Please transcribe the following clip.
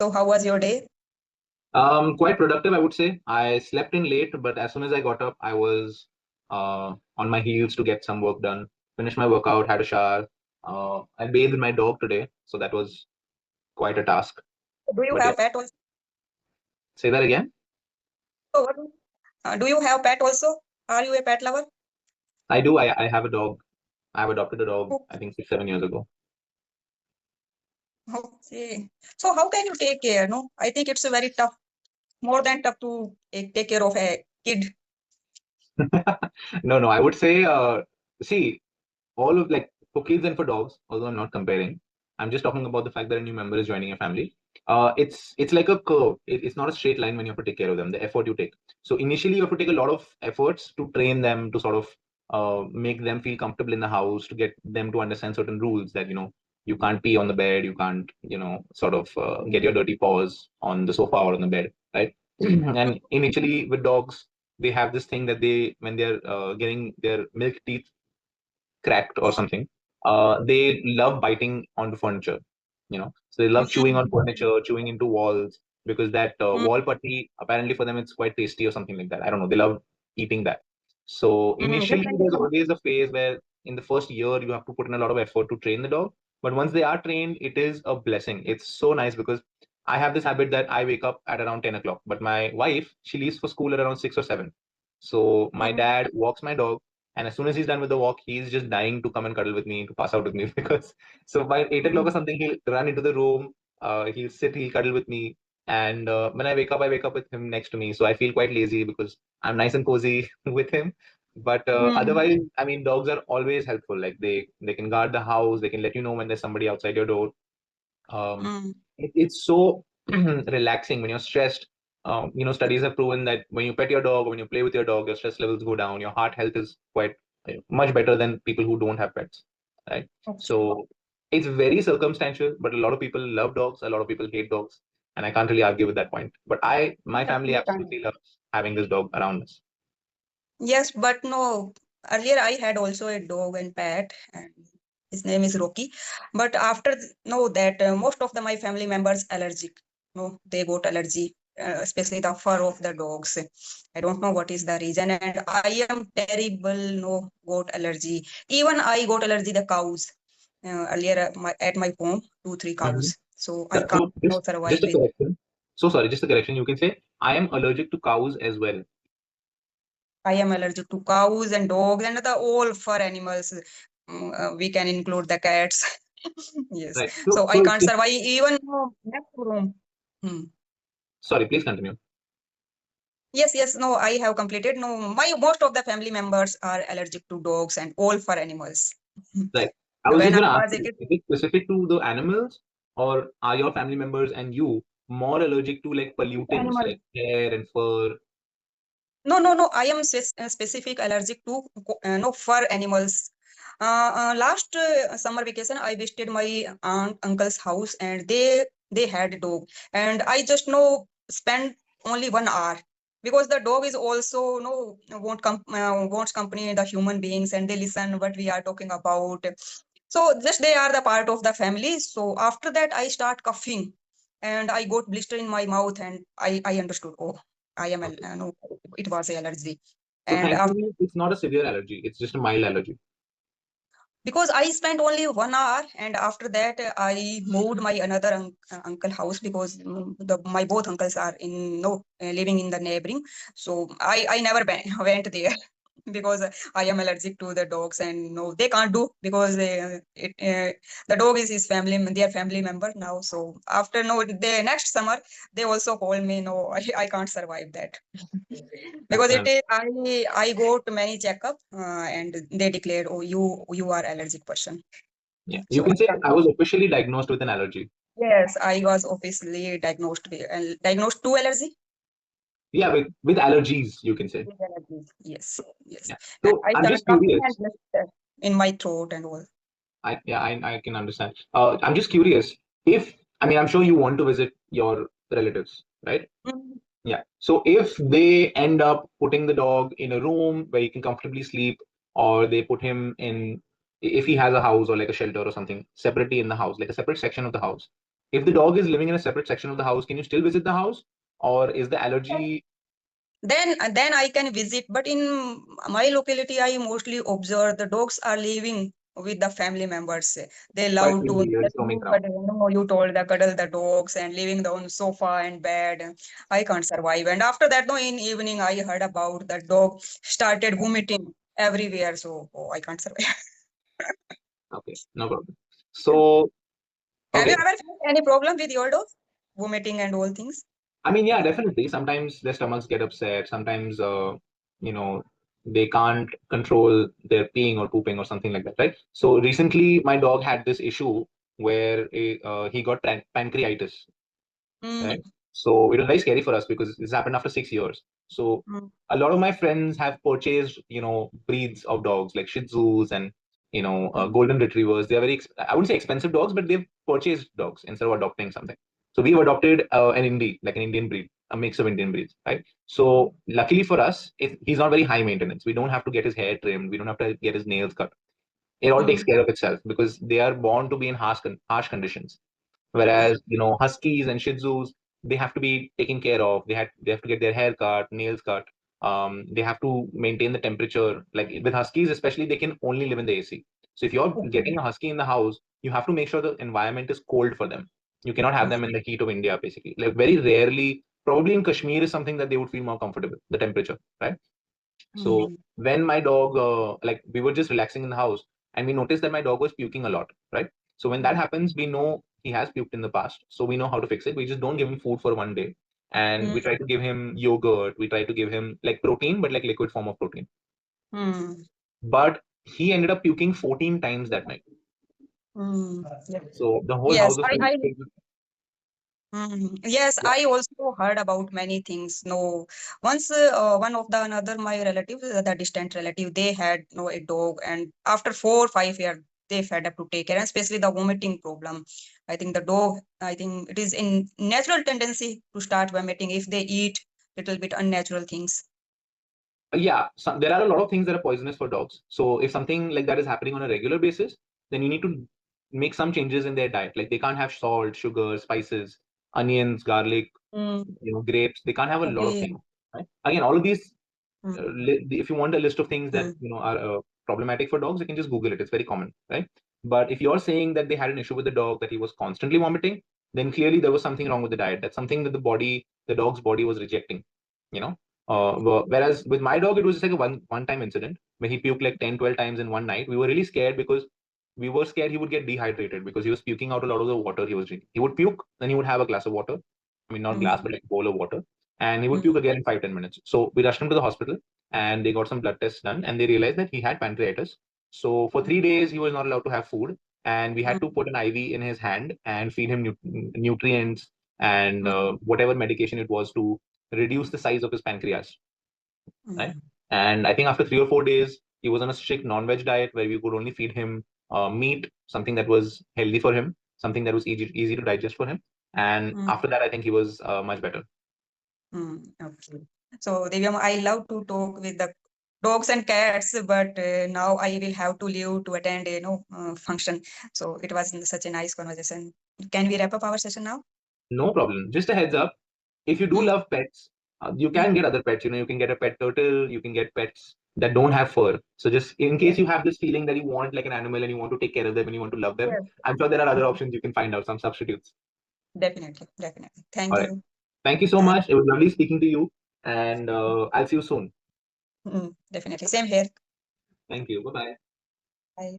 So how was your day? Quite productive, I would say. I slept in late, but as soon as I got up, I was on my heels to get some work done. Finished my workout, had a shower. I bathed my dog today, so that was quite a task. Do you But yeah, have pet also? say that again. So do you have pet also? Are you a pet lover? I do. I have a dog. I've adopted a dog, Oh, I think 6, 7 years ago. okay. So how can you take care? No, I think it's a very tough, more than tough to take care of a kid. No, no, I would say, see, all of like for kids and for dogs, although I'm not comparing, I'm just talking about the fact that a new member is joining a family. It's like a curve. It's not a straight line when you have to take care of them. The effort you take. So initially, you have to take a lot of efforts to train them, to sort of make them feel comfortable in the house, to get them to understand certain rules that you can't pee on the bed, you can't sort of get your dirty paws on the sofa or on the bed, right? And initially with dogs, they have this thing that they when they're getting their milk teeth cracked or something, they love biting onto furniture. So they love chewing on Mm, furniture, chewing into walls, because that mm, wall putty apparently for them it's quite tasty or something like that. I don't know. They love eating that. So Just initially like there's always a phase where in the first year you have to put in a lot of effort to train the dog. But once they are trained, it is a blessing. It's so nice because I have this habit that I wake up at around 10 o'clock, but my wife, she leaves for school at around 6 or 7. So my mm, dad walks my dog, and as soon as he's done with the walk, he's just dying to come and cuddle with me, to pass out with me. Because so by 8 o'clock or mm, something, he'll run into the room, he'll sit, he'll cuddle with me. And when I wake up with him next to me. So I feel quite lazy because I'm nice and cozy with him. But mm, otherwise, I mean, dogs are always helpful. Like they can guard the house, they can let you know when there's somebody outside your door. mm. It's so relaxing when you're stressed. Studies have proven that when you pet your dog or when you play with your dog, your stress levels go down. Your heart health is quite much better than people who don't have pets, right? Okay. So it's very circumstantial, but a lot of people love dogs, a lot of people hate dogs, and I can't really argue with that point. But my Yes, family we can. absolutely loves having this dog around us. Yes, but no. Earlier, I had also a dog and pet, and his name is Rocky. But after no, that most of my family members allergic. No, they got allergy, especially the fur of the dogs. I don't know what is the reason, and I am terrible. No, got allergy. Even I got allergy the cows. Earlier at my home, two, three Mhm. cows. So I So can't no just survive a with. correction. So sorry, just a correction. You can say I am allergic to cows as well. I am allergic to cows and dogs and the all fur animals. We can include the cats. Yes. Right. So I So can't survive even next room. Hmm. sorry, please continue. Yes, yes. No, I have completed. No, my most of the family members are allergic to dogs and all fur animals. Right. I was When just I going to ask was a you, kid, is it specific to the animals, or are your family members and you more allergic to like pollutants animals. like hair and fur? No, no, no. I am specific allergic to no fur animals. Last summer vacation, I visited my aunt uncle's house, and they had a dog, and I just know spent only 1 hour because the dog is also no wants company the human beings, and they listen what we are talking about. So just they are the part of the family. So after that, I start coughing, and I got blister in my mouth, and I understood. Oh, I am Okay. no, it was a allergy, So and after, thankfully, it's not a severe allergy. It's just a mild allergy. because I spent only 1 hour, and after that I moved my another uncle house because my both uncles are in no living in the neighboring. So I never went there because I am allergic to the dogs, and no, they can't do because the dog is his family, their family member now. So after no, the next summer they also call me. No, I can't survive that I because can it understand. is I go to many checkup and they declared, oh, you are allergic person. Yeah. You So I can say can't. I was officially diagnosed with an allergy. Yes, I was officially diagnosed with diagnosed to allergy. Yeah, with allergies, you can say. With allergies. Yes, yes. Yeah. And So I I'm started just coughing and curious. blister in my throat and all. I can understand. I'm just curious if I mean I'm sure you want to visit your relatives, right? Mm. Yeah. So if they end up putting the dog in a room where he can comfortably sleep, or they put him in, if he has a house or like a shelter or something, separately in the house, like a separate section of the house, If the dog is living in a separate section of the house, can you still visit the house, or is the allergy? Then I can visit, but in my locality I mostly observe the dogs are living with the family members. They Quite love to freely, it's roaming around. you told the cuddle the dogs and living on sofa and bed. I can't survive. And after that, no, in evening I heard about the dog started vomiting everywhere, so I can't survive. Okay, no problem. So, Have you okay. ever faced any problem with your dog vomiting and all things? I mean, yeah, definitely. Sometimes their stomachs get upset. Sometimes, you know, they can't control their peeing or pooping or something like that, right? So recently, my dog had this issue where he got pancreatitis, right? Mm, So it was very scary for us because this happened after 6 years. So mm, a lot of my friends have purchased, breeds of dogs like Shih Tzus and golden retrievers. They are I wouldn't say expensive dogs, but they've purchased dogs instead of adopting something. So we've adopted an Indie, like an Indian breed, a mix of Indian breeds, right? So luckily for us, he's not very high maintenance. We don't have to get his hair trimmed. We don't have to get his nails cut. It all takes mm, care of itself because they are born to be in harsh conditions. okay. Whereas, Huskies and Shih Tzus, they have to be taken care of. They have to get their hair cut, nails cut. They have to maintain the temperature. Like with Huskies, especially, they can only live in the AC. So if you're Okay. getting a Husky in the house, you have to make sure the environment is cold for them. You cannot have them in Okay. the heat of India, basically. Like very rarely, probably in Kashmir is something that they would feel more comfortable, the temperature, right? So Mm, when my dog, like we were just relaxing in the house and we noticed that my dog was puking a lot, right? So when that mm, happens, we know he has puked in the past. So we know how to fix it. We just don't give him food for one day. And we mm, try to give him yogurt. We try to give him like protein, but like liquid form of protein. mm, But he ended up puking 14 times that night. mm. Yeah. So the whole Yes, house was filled with. yes, Yeah. I also heard about many things. No, once one of the another my relatives, the distant relative, they had no a dog, and after 4 5 years, they fed up to take care, and especially the vomiting problem. I think the dog, I think it is in natural tendency to start vomiting if they eat little bit unnatural things. Yeah, there are a lot of things that are poisonous for dogs. So if something like that is happening on a regular basis, then you need to make some changes in their diet. Like they can't have salt, sugar, spices, onions, garlic, Mm, grapes. They can't have a lot of okay. things. Right? Again, all of these. Mm, If you want a list of things that mm, are problematic for dogs, you can just Google it. It's very common, right? But if you're saying that they had an issue with the dog, that he was constantly vomiting, then clearly there was something wrong with the diet. That's something that the dog's body was rejecting. You know, whereas with my dog, it was just like a one time incident where he puked like 10, 12 times in one night. We were really scared because we were scared he would get dehydrated because he was puking out a lot of the water he was drinking. He would puke, then he would have a glass of water. I mean, not glass, mm, but like a bowl of water. And he would puke mm, again in 5, 10 minutes. So we rushed him to the hospital and they got some blood tests done and they realized that he had pancreatitis. So for 3 days, he was not allowed to have food. And we had to mm, put an IV in his hand and feed him nutrients and mm, whatever medication it was to reduce the size of his pancreas, right? mm, And I think after 3 or 4 days, he was on a strict non-veg diet where we could only feed him meat, something that was healthy for him, something that was easy to digest for him. And mm. after that, I think he was much better. Okay. So, Divyam, I love to talk with the dogs and cats, but now I will have to leave to attend a function. So it was such a nice conversation. Can we wrap up our session now? No problem. Just a heads up, if you do Mm, love pets, you mm. can get other pets. You can get a pet turtle, you can get pets that don't have fur. So just in case Yes, you have this feeling that you want like an animal and you want to take care of them and you want to love them, yes. I'm sure there are other options you can find out, some substitutes. Definitely, definitely. Thank All right. you. Thank you so Uh, much. It was lovely speaking to you, and I'll see you soon. definitely. Same here. Thank you. Bye bye.